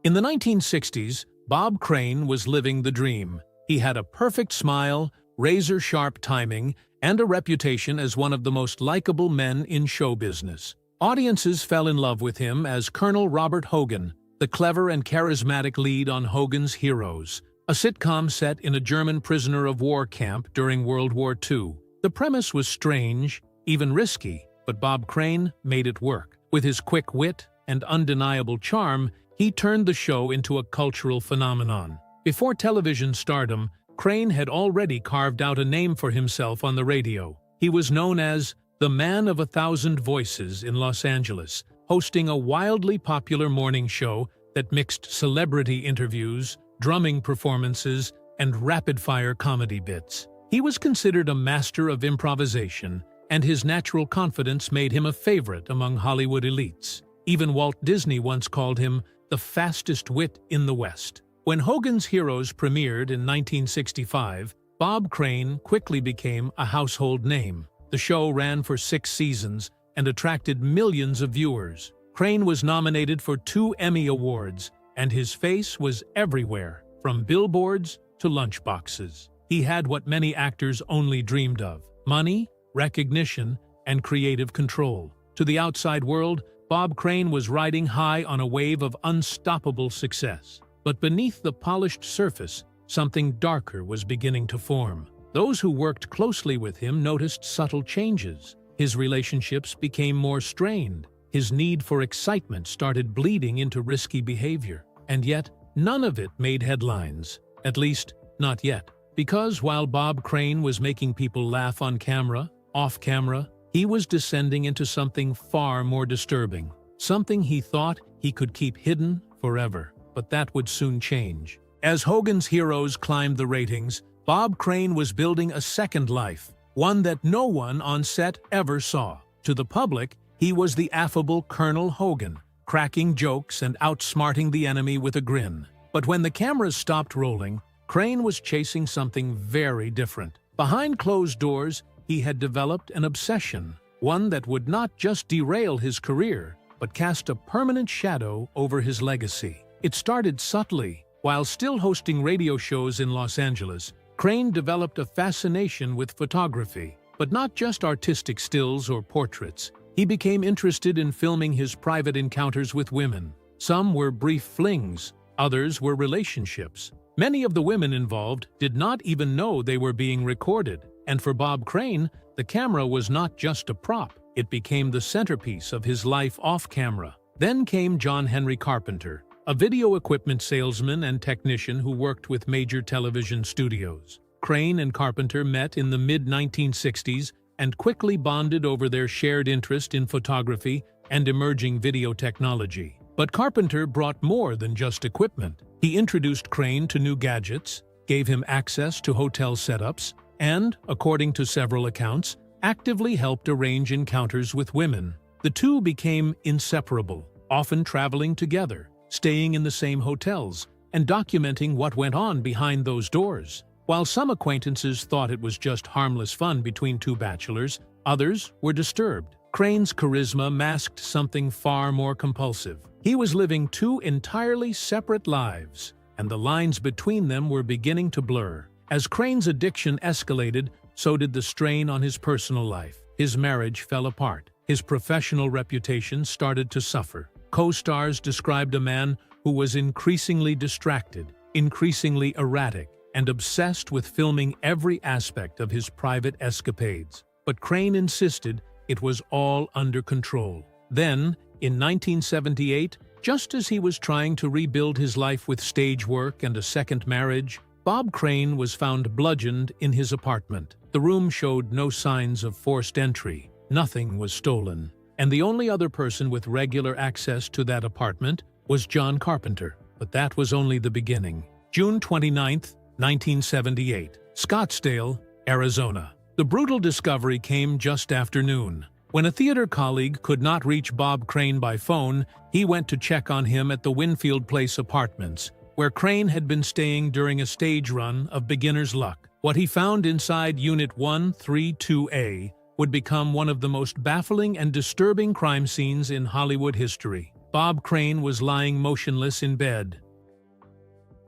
In the 1960s, Bob Crane was living the dream. He had a perfect smile, razor-sharp timing, and a reputation as one of the most likable men in show business. Audiences fell in love with him as Colonel Robert Hogan, the clever and charismatic lead on Hogan's Heroes, a sitcom set in a German prisoner of war camp during World War II. The premise was strange, even risky, but Bob Crane made it work. With his quick wit and undeniable charm, he turned the show into a cultural phenomenon. Before television stardom, Crane had already carved out a name for himself on the radio. He was known as the Man of 1,000 Voices in Los Angeles, hosting a wildly popular morning show that mixed celebrity interviews, drumming performances, and rapid-fire comedy bits. He was considered a master of improvisation, and his natural confidence made him a favorite among Hollywood elites. Even Walt Disney once called him the fastest wit in the West. When Hogan's Heroes premiered in 1965, Bob Crane quickly became a household name. The show ran for 6 seasons and attracted millions of viewers. Crane was nominated for 2 Emmy Awards, and his face was everywhere, from billboards to lunchboxes. He had what many actors only dreamed of: money, recognition, and creative control. To the outside world, Bob Crane was riding high on a wave of unstoppable success. But beneath the polished surface, something darker was beginning to form. Those who worked closely with him noticed subtle changes. His relationships became more strained. His need for excitement started bleeding into risky behavior. And yet, none of it made headlines. At least, not yet. Because while Bob Crane was making people laugh on camera, off camera, he was descending into something far more disturbing. Something he thought he could keep hidden forever. But that would soon change. As Hogan's Heroes climbed the ratings, Bob Crane was building a second life, one that no one on set ever saw. To the public, he was the affable Colonel Hogan, cracking jokes and outsmarting the enemy with a grin. But when the cameras stopped rolling, Crane was chasing something very different. Behind closed doors, he had developed an obsession, one that would not just derail his career, but cast a permanent shadow over his legacy. It started subtly. While still hosting radio shows in Los Angeles, Crane developed a fascination with photography, but not just artistic stills or portraits. He became interested in filming his private encounters with women. Some were brief flings, others were relationships. Many of the women involved did not even know they were being recorded, and for Bob Crane, the camera was not just a prop. It became the centerpiece of his life off-camera. Then came John Henry Carpenter, a video equipment salesman and technician who worked with major television studios. Crane and Carpenter met in the mid-1960s and quickly bonded over their shared interest in photography and emerging video technology. But Carpenter brought more than just equipment. He introduced Crane to new gadgets, gave him access to hotel setups, and, according to several accounts, actively helped arrange encounters with women. The two became inseparable, often traveling together, staying in the same hotels, and documenting what went on behind those doors. While some acquaintances thought it was just harmless fun between two bachelors, others were disturbed. Crane's charisma masked something far more compulsive. He was living 2 entirely separate lives, and the lines between them were beginning to blur. As Crane's addiction escalated, so did the strain on his personal life. His marriage fell apart. His professional reputation started to suffer. Co-stars described a man who was increasingly distracted, increasingly erratic, and obsessed with filming every aspect of his private escapades. But Crane insisted it was all under control. Then, in 1978, just as he was trying to rebuild his life with stage work and a second marriage, Bob Crane was found bludgeoned in his apartment. The room showed no signs of forced entry. Nothing was stolen. And the only other person with regular access to that apartment was John Carpenter. But that was only the beginning. June 29, 1978. Scottsdale, Arizona. The brutal discovery came just after noon. When a theater colleague could not reach Bob Crane by phone, he went to check on him at the Winfield Place Apartments, where Crane had been staying during a stage run of Beginner's Luck. What he found inside Unit 132A would become one of the most baffling and disturbing crime scenes in Hollywood history. Bob Crane was lying motionless in bed.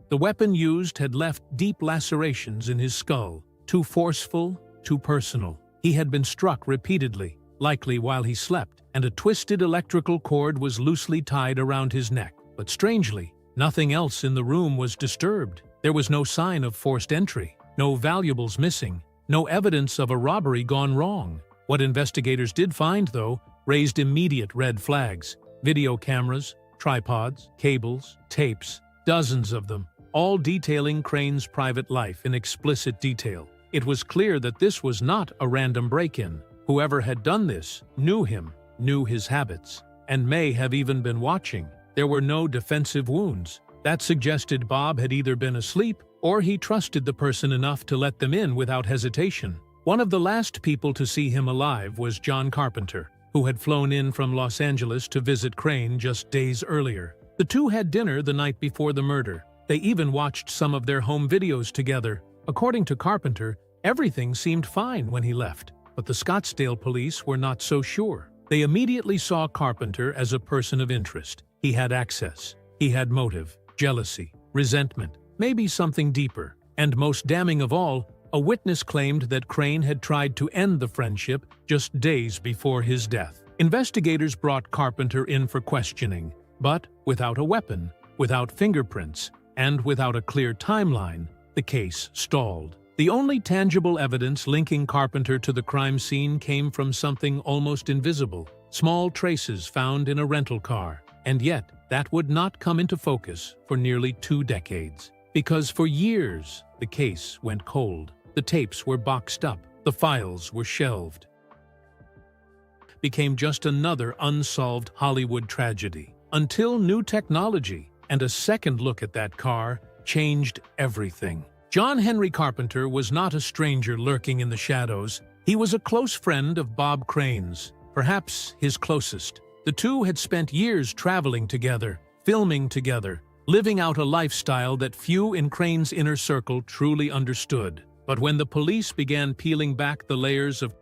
The weapon used had left deep lacerations in his skull, too forceful, too personal. He had been struck repeatedly, likely while he slept, and a twisted electrical cord was loosely tied around his neck. But strangely, nothing else in the room was disturbed. There was no sign of forced entry, no valuables missing, no evidence of a robbery gone wrong. What investigators did find, though, raised immediate red flags. Video cameras, tripods, cables, tapes, dozens of them, all detailing Crane's private life in explicit detail. It was clear that this was not a random break-in. Whoever had done this knew him, knew his habits, and may have even been watching. There were no defensive wounds. That suggested Bob had either been asleep or he trusted the person enough to let them in without hesitation. One of the last people to see him alive was John Carpenter, who had flown in from Los Angeles to visit Crane just days earlier. The two had dinner the night before the murder. They even watched some of their home videos together. According to Carpenter, everything seemed fine when he left, but the Scottsdale police were not so sure. They immediately saw Carpenter as a person of interest. He had access. He had motive, jealousy, resentment, maybe something deeper. And most damning of all, a witness claimed that Crane had tried to end the friendship just days before his death. Investigators brought Carpenter in for questioning, but without a weapon, without fingerprints, and without a clear timeline, the case stalled. The only tangible evidence linking Carpenter to the crime scene came from something almost invisible, small traces found in a rental car. And yet, that would not come into focus for nearly 2 decades. Because for years, the case went cold. The tapes were boxed up, the files were shelved. Became just another unsolved Hollywood tragedy. Until new technology and a second look at that car changed everything. John Henry Carpenter was not a stranger lurking in the shadows. He was a close friend of Bob Crane's, perhaps his closest. The two had spent years traveling together, filming together, living out a lifestyle that few in Crane's inner circle truly understood. But when the police began peeling back the layers of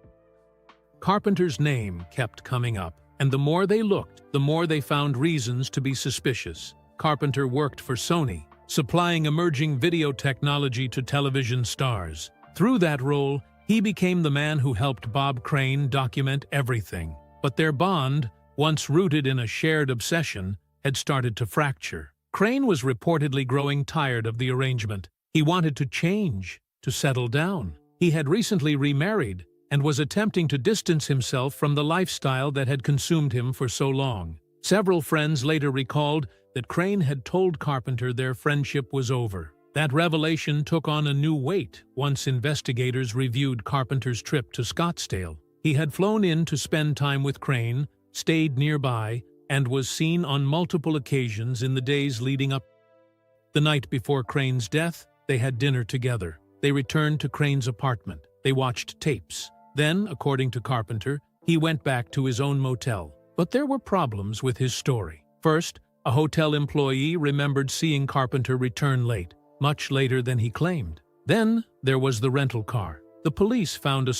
Carpenter's name kept coming up, and the more they looked, the more they found reasons to be suspicious. Carpenter worked for Sony, supplying emerging video technology to television stars. Through that role, he became the man who helped Bob Crane document everything. But their bond, once rooted in a shared obsession, had started to fracture. Crane was reportedly growing tired of the arrangement. He wanted to change, to settle down. He had recently remarried and was attempting to distance himself from the lifestyle that had consumed him for so long. Several friends later recalled that Crane had told Carpenter their friendship was over. That revelation took on a new weight once investigators reviewed Carpenter's trip to Scottsdale. He had flown in to spend time with Crane, stayed nearby, and was seen on multiple occasions in the days leading up. The night before Crane's death, they had dinner together. They returned to Crane's apartment. They watched tapes. Then, according to Carpenter, he went back to his own motel. But there were problems with his story. First, a hotel employee remembered seeing Carpenter return late, much later than he claimed. Then, there was the rental car. The police found a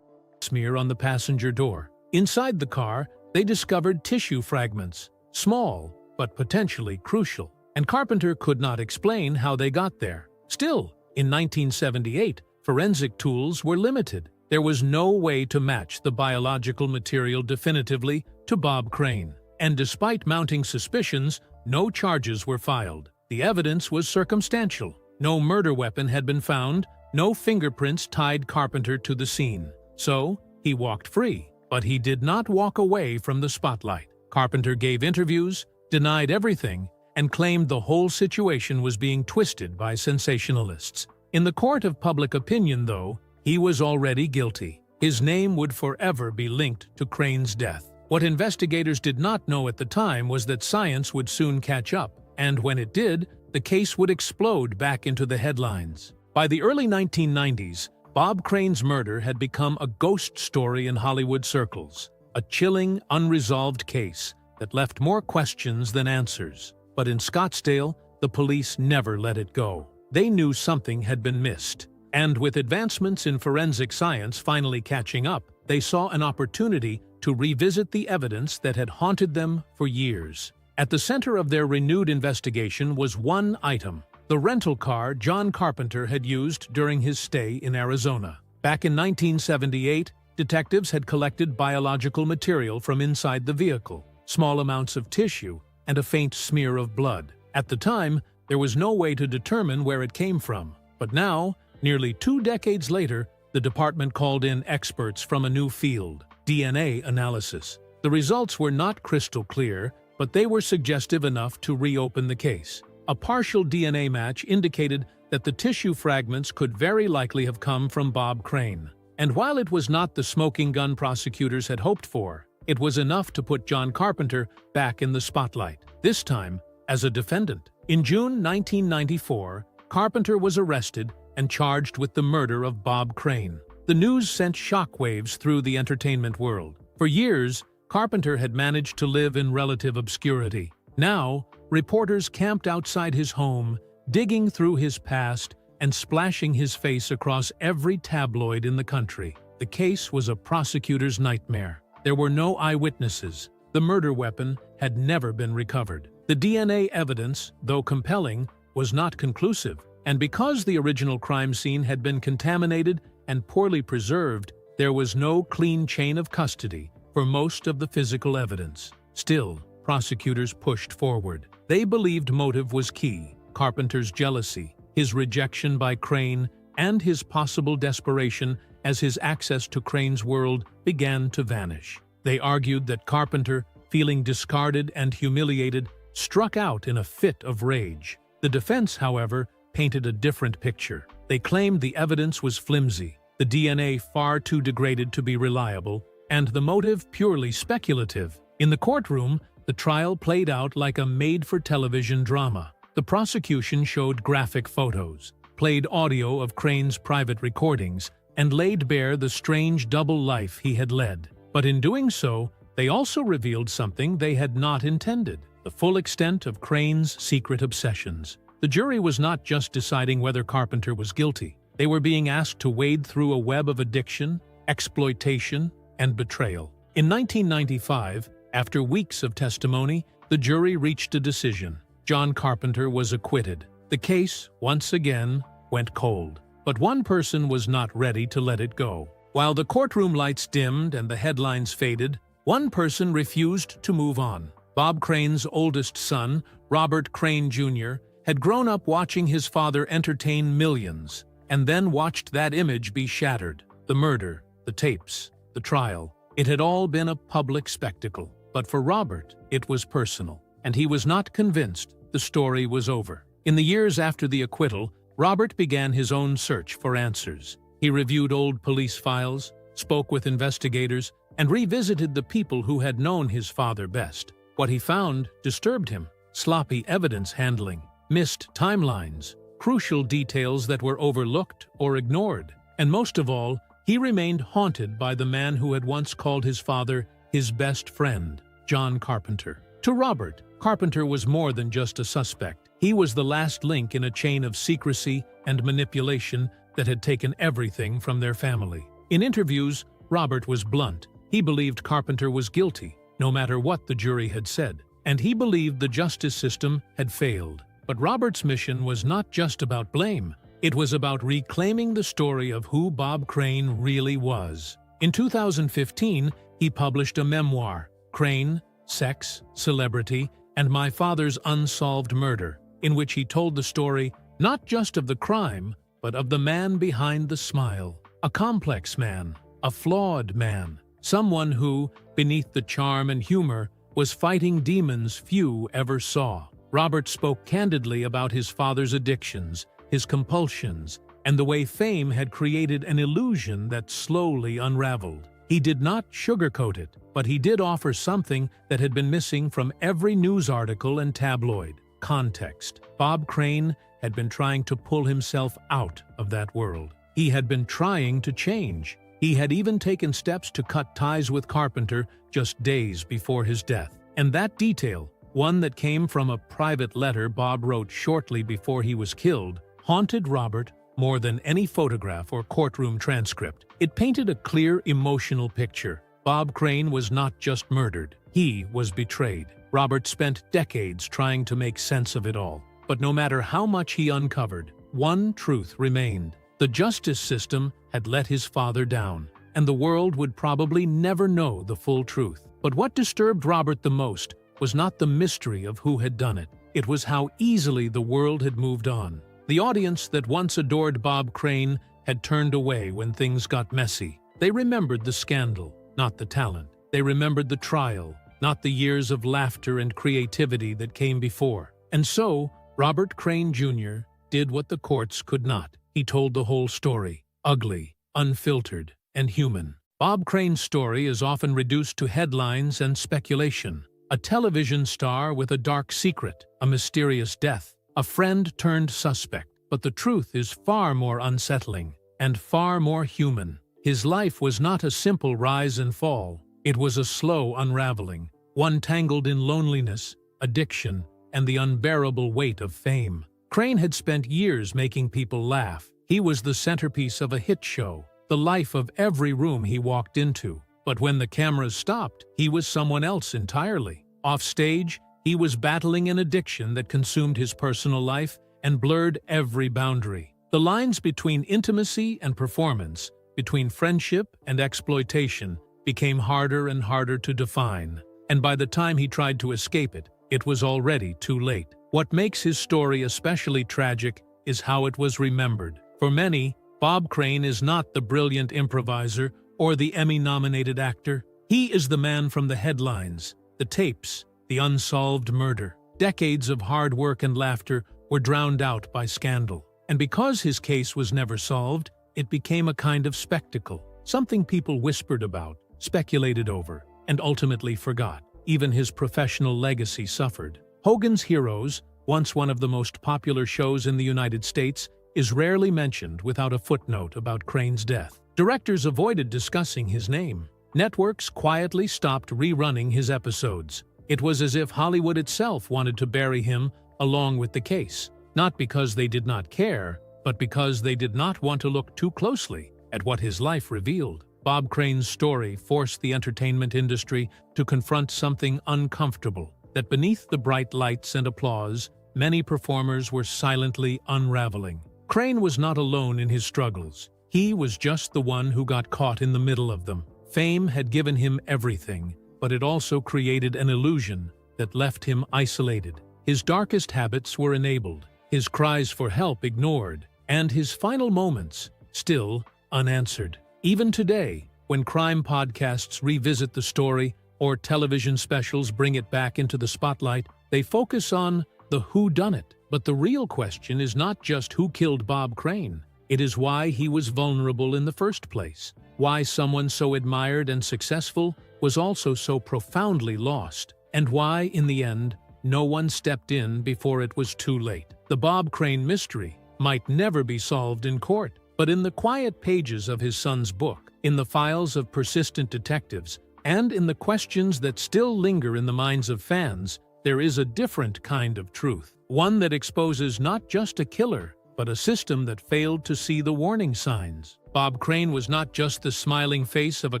smear on the passenger door. Inside the car, they discovered tissue fragments, small but potentially crucial, and Carpenter could not explain how they got there. Still, in 1978, forensic tools were limited. There was no way to match the biological material definitively to Bob Crane. And despite mounting suspicions, no charges were filed. The evidence was circumstantial. No murder weapon had been found, no fingerprints tied Carpenter to the scene. So, he walked free. But he did not walk away from the spotlight. Carpenter gave interviews, denied everything, and claimed the whole situation was being twisted by sensationalists. In the court of public opinion, though, he was already guilty. His name would forever be linked to Crane's death. What investigators did not know at the time was that science would soon catch up, and when it did, the case would explode back into the headlines. By the early 1990s, Bob Crane's murder had become a ghost story in Hollywood circles, a chilling, unresolved case that left more questions than answers. But in Scottsdale, the police never let it go. They knew something had been missed. And with advancements in forensic science finally catching up, they saw an opportunity to revisit the evidence that had haunted them for years. At the center of their renewed investigation was one item: the rental car John Carpenter had used during his stay in Arizona. Back in 1978, detectives had collected biological material from inside the vehicle, small amounts of tissue, and a faint smear of blood. At the time, there was no way to determine where it came from. But now, nearly 2 decades later, the department called in experts from a new field: DNA analysis. The results were not crystal clear, but they were suggestive enough to reopen the case. A partial DNA match indicated that the tissue fragments could very likely have come from Bob Crane. And while it was not the smoking gun prosecutors had hoped for, it was enough to put John Carpenter back in the spotlight, this time as a defendant. In June 1994, Carpenter was arrested and charged with the murder of Bob Crane. The news sent shockwaves through the entertainment world. For years, Carpenter had managed to live in relative obscurity. Now, reporters camped outside his home, digging through his past and splashing his face across every tabloid in the country. The case was a prosecutor's nightmare. There were no eyewitnesses. The murder weapon had never been recovered. The DNA evidence, though compelling, was not conclusive. And because the original crime scene had been contaminated and poorly preserved, there was no clean chain of custody for most of the physical evidence. Still, prosecutors pushed forward. They believed motive was key: Carpenter's jealousy, his rejection by Crane, and his possible desperation as his access to Crane's world began to vanish. They argued that Carpenter, feeling discarded and humiliated, struck out in a fit of rage. The defense, however, painted a different picture. They claimed the evidence was flimsy, the DNA far too degraded to be reliable, and the motive purely speculative. In the courtroom, the trial played out like a made-for-television drama. The prosecution showed graphic photos, played audio of Crane's private recordings, and laid bare the strange double life he had led. But in doing so, they also revealed something they had not intended: the full extent of Crane's secret obsessions. The jury was not just deciding whether Carpenter was guilty. They were being asked to wade through a web of addiction, exploitation, and betrayal. In 1995, after weeks of testimony, the jury reached a decision. John Carpenter was acquitted. The case, once again, went cold. But one person was not ready to let it go. While the courtroom lights dimmed and the headlines faded, one person refused to move on. Bob Crane's oldest son, Robert Crane Jr., had grown up watching his father entertain millions, and then watched that image be shattered. The murder, the tapes, the trial. It had all been a public spectacle. But for Robert, it was personal, and he was not convinced the story was over. In the years after the acquittal, Robert began his own search for answers. He reviewed old police files, spoke with investigators, and revisited the people who had known his father best. What he found disturbed him: sloppy evidence handling, missed timelines, crucial details that were overlooked or ignored. And most of all, he remained haunted by the man who had once called his father his best friend, John Carpenter. To Robert, Carpenter was more than just a suspect. He was the last link in a chain of secrecy and manipulation that had taken everything from their family. In interviews, Robert was blunt. He believed Carpenter was guilty, no matter what the jury had said, and he believed the justice system had failed. But Robert's mission was not just about blame. It was about reclaiming the story of who Bob Crane really was. In 2015, he published a memoir, Crane, Sex, Celebrity, and My Father's Unsolved Murder, in which he told the story not just of the crime, but of the man behind the smile. A complex man, a flawed man, someone who, beneath the charm and humor, was fighting demons few ever saw. Robert spoke candidly about his father's addictions, his compulsions, and the way fame had created an illusion that slowly unraveled. He did not sugarcoat it, but he did offer something that had been missing from every news article and tabloid: context. Bob Crane had been trying to pull himself out of that world. He had been trying to change. He had even taken steps to cut ties with Carpenter just days before his death. And that detail, one that came from a private letter Bob wrote shortly before he was killed, haunted Robert more than any photograph or courtroom transcript. It painted a clear emotional picture. Bob Crane was not just murdered. He was betrayed. Robert spent decades trying to make sense of it all. But no matter how much he uncovered, one truth remained. The justice system had let his father down, and the world would probably never know the full truth. But what disturbed Robert the most was not the mystery of who had done it. It was how easily the world had moved on. The audience that once adored Bob Crane had turned away when things got messy. They remembered the scandal, not the talent. They remembered the trial, not the years of laughter and creativity that came before. And so, Robert Crane Jr. did what the courts could not. He told the whole story, ugly, unfiltered, and human. Bob Crane's story is often reduced to headlines and speculation. A television star with a dark secret, a mysterious death, a friend turned suspect. But the truth is far more unsettling and far more human. His life was not a simple rise and fall. It was a slow unraveling, one tangled in loneliness, addiction, and the unbearable weight of fame. Crane had spent years making people laugh. He was the centerpiece of a hit show, the life of every room he walked into. But when the cameras stopped, he was someone else entirely. Off stage, he was battling an addiction that consumed his personal life and blurred every boundary. The lines between intimacy and performance, between friendship and exploitation, became harder and harder to define. And by the time he tried to escape it, it was already too late. What makes his story especially tragic is how it was remembered. For many, Bob Crane is not the brilliant improviser or the Emmy-nominated actor. He is the man from the headlines, the tapes, the unsolved murder. Decades of hard work and laughter were drowned out by scandal. And because his case was never solved, it became a kind of spectacle, something people whispered about, speculated over, and ultimately forgot. Even his professional legacy suffered. Hogan's Heroes, once one of the most popular shows in the United States, is rarely mentioned without a footnote about Crane's death. Directors avoided discussing his name. Networks quietly stopped rerunning his episodes. It was as if Hollywood itself wanted to bury him along with the case, not because they did not care, but because they did not want to look too closely at what his life revealed. Bob Crane's story forced the entertainment industry to confront something uncomfortable, that beneath the bright lights and applause, many performers were silently unraveling. Crane was not alone in his struggles. He was just the one who got caught in the middle of them. Fame had given him everything, but it also created an illusion that left him isolated. His darkest habits were enabled, his cries for help ignored, and his final moments still unanswered. Even today, when crime podcasts revisit the story or television specials bring it back into the spotlight, they focus on the whodunit. But the real question is not just who killed Bob Crane. It is why he was vulnerable in the first place. Why someone so admired and successful was also so profoundly lost. And why, in the end, no one stepped in before it was too late. The Bob Crane mystery might never be solved in court, but in the quiet pages of his son's book, in the files of persistent detectives, and in the questions that still linger in the minds of fans, there is a different kind of truth. One that exposes not just a killer, but a system that failed to see the warning signs. Bob Crane was not just the smiling face of a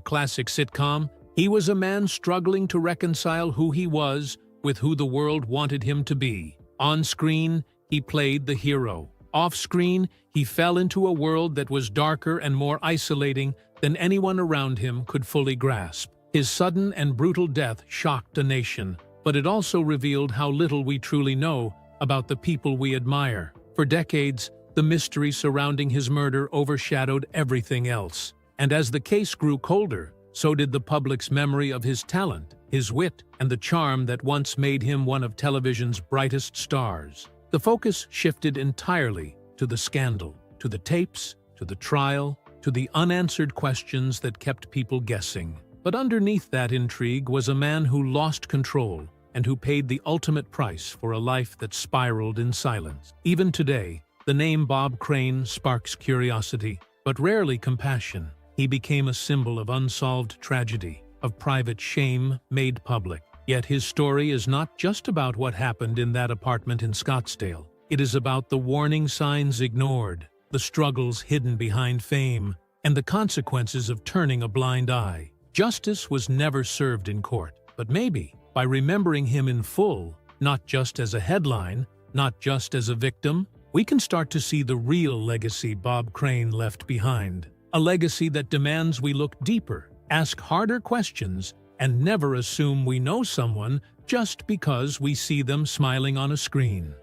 classic sitcom. He was a man struggling to reconcile who he was with who the world wanted him to be. On screen, he played the hero. Off-screen, he fell into a world that was darker and more isolating than anyone around him could fully grasp. His sudden and brutal death shocked a nation, but it also revealed how little we truly know about the people we admire. For decades, the mystery surrounding his murder overshadowed everything else. And as the case grew colder, so did the public's memory of his talent, his wit, and the charm that once made him one of television's brightest stars. The focus shifted entirely to the scandal, to the tapes, to the trial, to the unanswered questions that kept people guessing. But underneath that intrigue was a man who lost control and who paid the ultimate price for a life that spiraled in silence. Even today, the name Bob Crane sparks curiosity, but rarely compassion. He became a symbol of unsolved tragedy, of private shame made public. Yet his story is not just about what happened in that apartment in Scottsdale. It is about the warning signs ignored, the struggles hidden behind fame, and the consequences of turning a blind eye. Justice was never served in court, but maybe By remembering him in full, not just as a headline, not just as a victim, we can start to see the real legacy Bob Crane left behind. A legacy that demands we look deeper, ask harder questions, and never assume we know someone just because we see them smiling on a screen.